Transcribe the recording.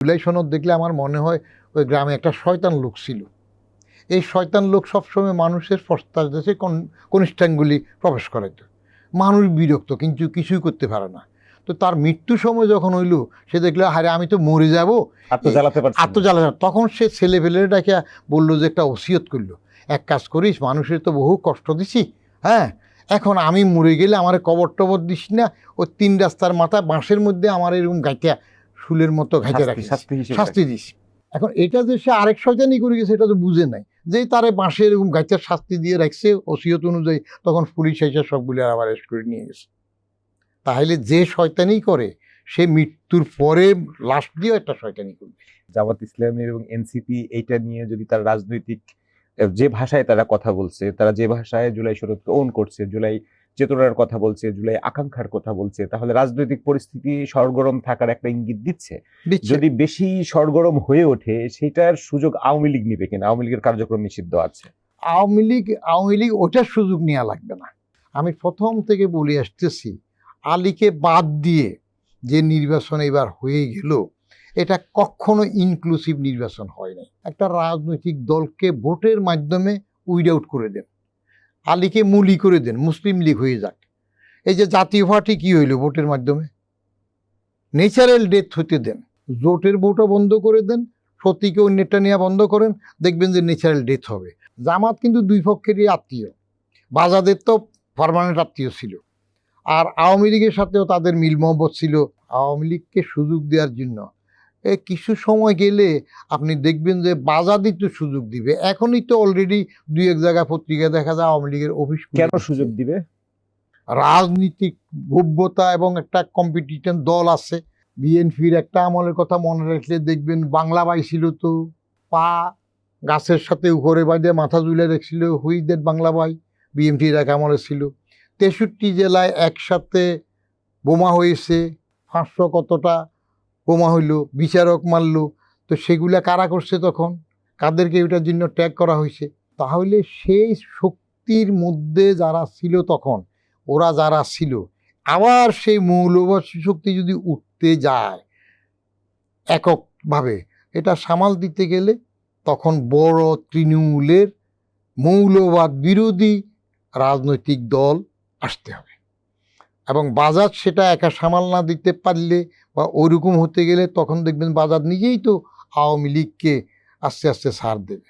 জুলাই সনদ দেখলে আমার মনে হয় ওই গ্রামে একটা শয়তান লোক ছিল। এই শয়তান লোক সবসময় মানুষের প্রস্তাবদেশে কনিষ্ঠানগুলি প্রবেশ করাইত। মানুষ বিরক্ত, কিন্তু কিছুই করতে পারে না। তো তার মৃত্যু সময় যখন হইল, সে দেখলো হারে আমি তো মরে যাবো, আত্মজ্বালাতে। তখন সে ছেলে ফেলে ডাকিয়া বললো যে একটা ওসিয়ত করলো, এক কাজ করিস, মানুষের তো বহু কষ্ট দিছি, হ্যাঁ, এখন আমি মরে গেলে আমার কবর টবর দিস না, ও 3 রাস্তার মাথায় বাঁশের মধ্যে আমার এরকম গাইটা শুলের মতো ঘাইতে রাখি, শাস্তি দিস। এখন এটা যে সে আরেক শয়তানি করে গেছে এটা তো বুঝে নাই, যেই তারে বাঁশে এরকম গাইটার শাস্তি দিয়ে রাখছে ওসিয়ত অনুযায়ী, তখন পুলিশ এসে সবগুলি আবার অ্যারেস্ট করে নিয়ে গেছে। তাহলে যে শয়তানি করে সে মৃত্যুর পরে লাশ দিয়েও একটা শয়তানি করবে। জামাত ইসলামী এবং এনসিপি এইটা নিয়ে যদি তার রাজনৈতিক যে ভাষায় তারা কথা বলছে, তারা যে ভাষায় জুলাই সনদকে ওন করছে, জুলাই চেতনার কথা বলছে, জুলাই আকাঙ্ক্ষার কথা বলছে, তাহলে রাজনৈতিক পরিস্থিতি সরগরম থাকার একটা ইঙ্গিত দিচ্ছে। যদি বেশি সরগরম হয়ে ওঠে, সেটার সুযোগ আওয়ামী লীগ নিবে কিনা? আওয়ামী লীগের কার্যক্রম নিষিদ্ধ আছে। আওয়ামী লীগ ওটার সুযোগ নেওয়া লাগবে না। আমি প্রথম থেকে বলে আসতেছি, আলীকে বাদ দিয়ে যে নির্বাচন এবার হয়ে গেল, এটা কখনো ইনক্লুসিভ নির্বাচন হয় নাই। একটা রাজনৈতিক দলকে ভোটের মাধ্যমে উইড আউট করে দেন, আলীকে মুলি করে দেন, মুসলিম লীগ হয়ে যাক। এই যে জাতীয় পার্টি কি হইল ভোটের মাধ্যমে? ন্যাচারাল ডেথ হতে দেন, জোটের ভোটও বন্ধ করে দেন, সত্যিকে অন্যটা নেওয়া বন্ধ করেন, দেখবেন যে ন্যাচারাল ডেথ হবে। জামাত কিন্তু দুই পক্ষেরই আত্মীয়, বাজাদের তো পার্মানেন্ট আত্মীয় ছিল, আর আওয়ামী লীগের সাথেও তাদের মিল মহব্বত ছিল। আওয়ামী লীগকে সুযোগ দেওয়ার জন্য কিছু সময় গেলে আপনি দেখবেন যে বাজারই তো সুযোগ দিবে। এখনই তো অলরেডি 2-1 জায়গায় পত্রিকায় দেখা যায় আওয়ামী লীগের অফিস। কেন সুযোগ দিবে? রাজনীতিক ভব্যতা এবং একটা কম্পিটিশন দল আছে। বিএনপির একটা আমলের কথা মনে রাখলে দেখবেন, বাংলা ভাই ছিল তো, পা গাছের সাথে উপরে বাইরে মাথা ঝুলে রেখেছিল, হুইজ দ্যাট বাংলা ভাই, বিএনপির এক আমলে ছিল। 63 জেলায় একসাথে বোমা হয়েছে, 500 কতটা বোমা হইল, বিচারক মারল। তো সেগুলা কারা করছে তখন? কাদেরকে ওইটার জন্য ট্যাগ করা হয়েছে? তাহলে সেই শক্তির মধ্যে যারা ছিল তখন, ওরা যারা ছিল, আবার সেই মৌলবাদ শক্তি যদি উঠতে যায় এককভাবে, এটা সামাল দিতে গেলে তখন বড় তৃণমূলের মৌলবাদ বিরোধী রাজনৈতিক দল আসতে হবে। এবং বাজার সেটা একা সামাল না দিতে পারলে বা ওইরকম হতে গেলে তখন দেখবেন বাজার নিজেই তো আওয়ামী লীগকে আস্তে আস্তে ছাড় দেবে।